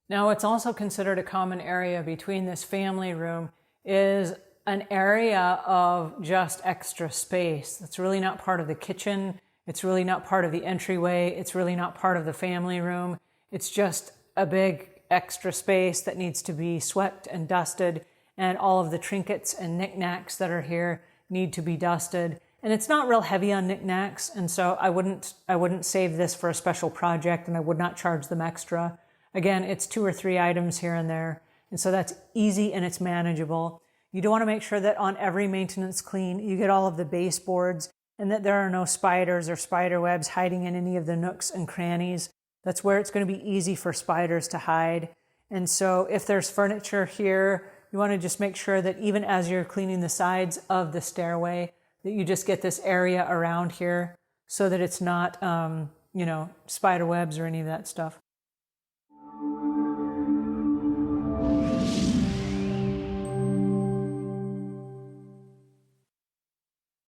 Now, what's also considered a common area between this family room is an area of just extra space. That's really not part of the kitchen. It's really not part of the entryway. It's really not part of the family room. It's just a big extra space that needs to be swept and dusted, and all of the trinkets and knickknacks that are here need to be dusted. And it's not real heavy on knickknacks, and so I wouldn't save this for a special project, and I would not charge them extra. Again, it's 2 or 3 items here and there, and so that's easy and it's manageable. You do want to make sure that on every maintenance clean, you get all of the baseboards and that there are no spiders or spider webs hiding in any of the nooks and crannies. That's where it's going to be easy for spiders to hide. And so if there's furniture here, you want to just make sure that even as you're cleaning the sides of the stairway, that you just get this area around here so that it's not, spider webs or any of that stuff.